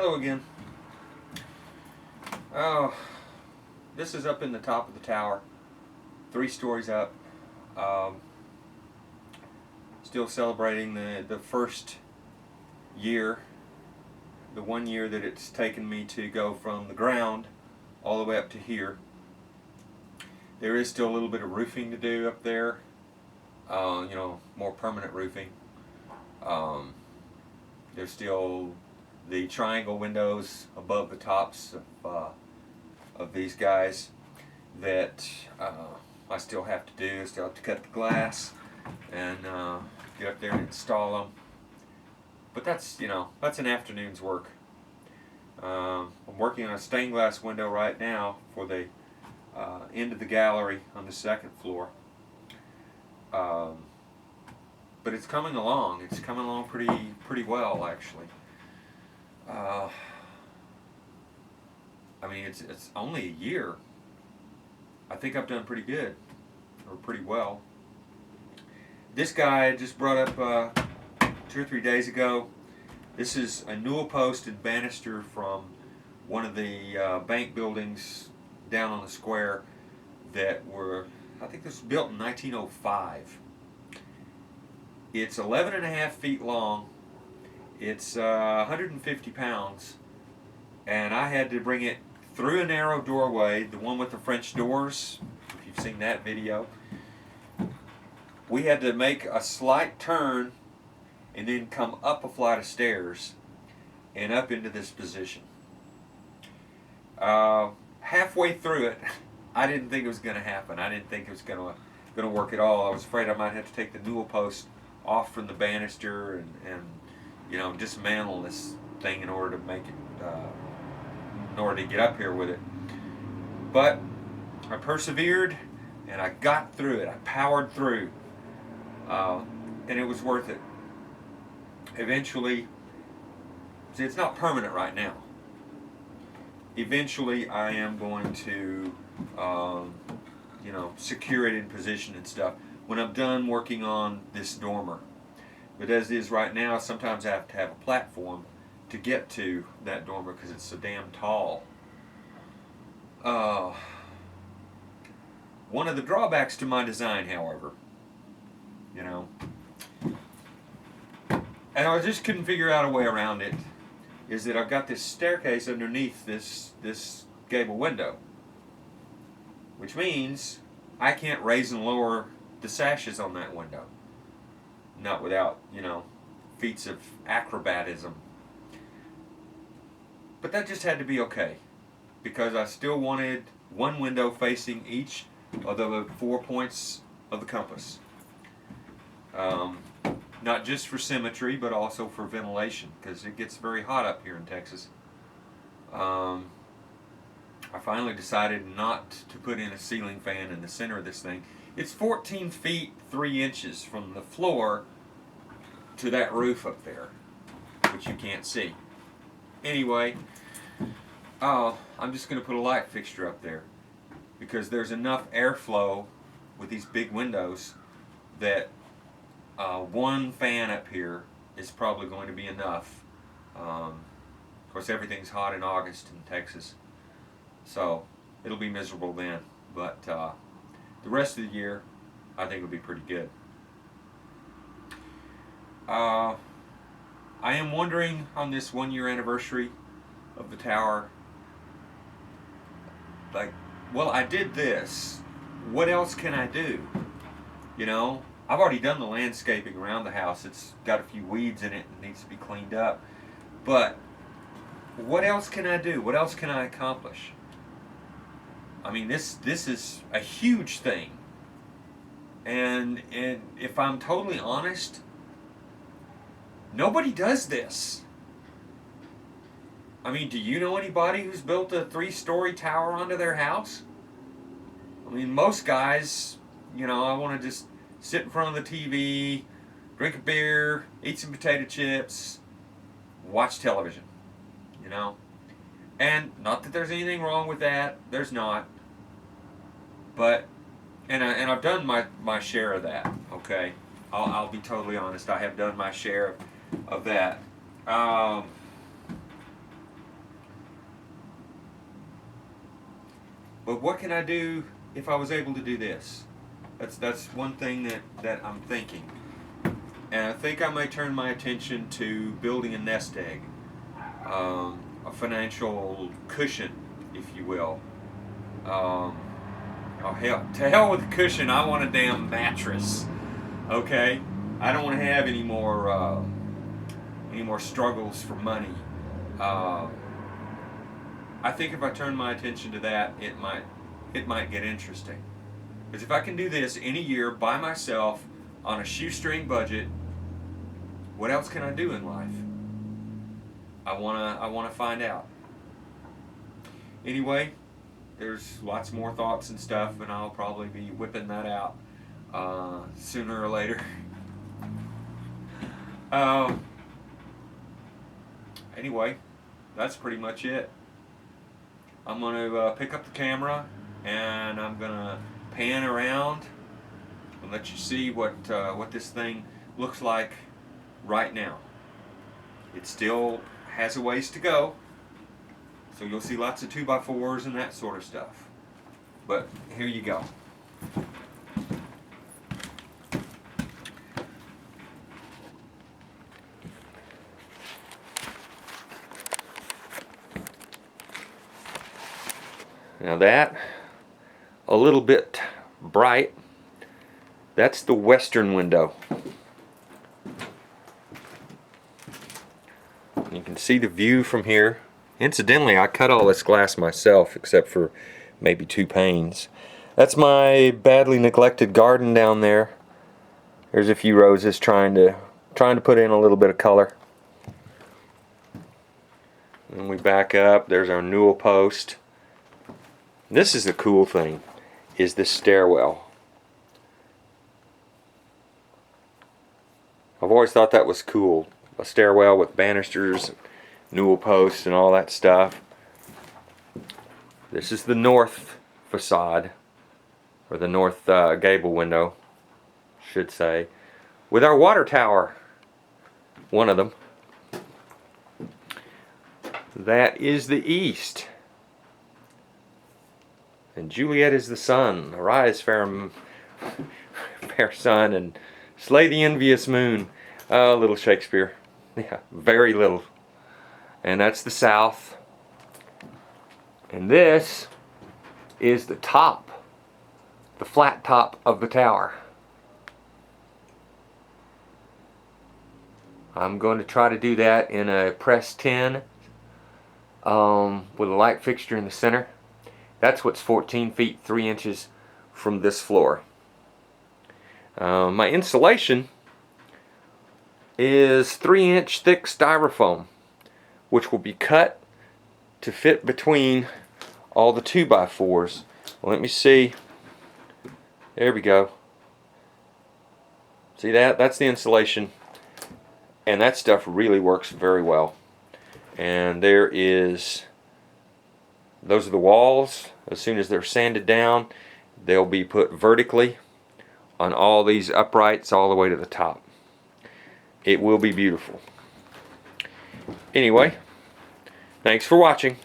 Hello again. Oh, this is up in the top of the tower, 3 stories up. Um, Still celebrating the first year, the 1 year that it's taken me to go from the ground all the way up to here. There is still a little bit of roofing to do up there, more permanent roofing. There's still the triangle windows above the tops of these guys that I still have to do. I still have to cut the glass and get up there and install them. But that's an afternoon's work. I'm working on a stained glass window right now for the end of the gallery on the 2nd floor. But it's coming along. It's coming along pretty well, actually. It's only a year. I think I've done pretty good, or pretty well. This guy I just brought up 2 or 3 days ago. This is a newel post and banister from one of the bank buildings down on the square that I think this was built in 1905. It's 11.5 feet long. It's 150 pounds, and I had to bring it through a narrow doorway, the one with the French doors, if you've seen that video. We had to make a slight turn and then come up a flight of stairs and up into this position. Halfway through it, I didn't think it was going to happen. I didn't think it was going to work at all. I was afraid I might have to take the newel post off from the banister and dismantle this thing in order to make it, in order to get up here with it. But I persevered and I got through it. I powered through, and it was worth it. Eventually, see, it's not permanent right now. Eventually, I am going to, secure it in position and stuff when I'm done working on this dormer. But as it is right now, sometimes I have to have a platform to get to that dormer because it's so damn tall. One of the drawbacks to my design, however, and I just couldn't figure out a way around it, is that I've got this staircase underneath this gable window, which means I can't raise and lower the sashes on that window. Not without, feats of acrobatism. But that just had to be okay, because I still wanted one window facing each of the 4 points of the compass. Not just for symmetry, but also for ventilation, because it gets very hot up here in Texas. I finally decided not to put in a ceiling fan in the center of this thing. It's 14 feet 3 inches from the floor to that roof up there, which you can't see. Anyway, I'm just going to put a light fixture up there because there's enough airflow with these big windows that one fan up here is probably going to be enough. Of course, everything's hot in August in Texas, so it'll be miserable then. But the rest of the year, I think it'll be pretty good. I am wondering on this 1 year anniversary of the tower, I did this. What else can I do? I've already done the landscaping around the house. It's got a few weeds in it and needs to be cleaned up. But what else can I do? What else can I accomplish? I mean, this is a huge thing. And if I'm totally honest, nobody does this. I mean, do you know anybody who's built a 3-story tower onto their house? I mean, most guys, I want to just sit in front of the TV, drink a beer, eat some potato chips, watch television, And not that there's anything wrong with that. There's not. But, and I've done my share of that, okay? I'll be totally honest. I have done my share of that. But what can I do if I was able to do this? That's one thing that I'm thinking. And I think I may turn my attention to building a nest egg, a financial cushion, if you will. Oh hell, to hell with the cushion. I want a damn mattress. Okay, I don't want to have any more struggles for money. I think if I turn my attention to that, it might get interesting. Because if I can do this any year by myself on a shoestring budget, what else can I do in life? I wanna find out. Anyway, there's lots more thoughts and stuff, and I'll probably be whipping that out sooner or later. Anyway, that's pretty much it. I'm going to pick up the camera and I'm going to pan around and let you see what this thing looks like right now. It still has a ways to go, so you'll see lots of 2x4s and that sort of stuff. But here you go. Now that, a little bit bright, that's the western window. You can see the view from here. Incidentally, I cut all this glass myself except for maybe 2 panes. That's my badly neglected garden down there. There's a few roses trying to put in a little bit of color. And we back up, there's our newel post. This is the cool thing, is this stairwell. I've always thought that was cool. A stairwell with banisters, newel posts, and all that stuff. This is the north facade, or the north gable window, should say, with our water tower. One of them. That is the east. And Juliet is the sun. Arise, fair sun, and slay the envious moon. Oh, little Shakespeare. Yeah, very little. And that's the south. And this is the top, the flat top of the tower. I'm going to try to do that in a pressed tin with a light fixture in the center. That's what's 14 feet 3 inches from this floor. My insulation is 3-inch thick styrofoam, which will be cut to fit between all the 2x4s. Let me see. There we go. See that? That's the insulation. And that stuff really works very well. And there is... those are the walls. As soon as they're sanded down, they'll be put vertically on all these uprights all the way to the top. It will be beautiful. Anyway, thanks for watching.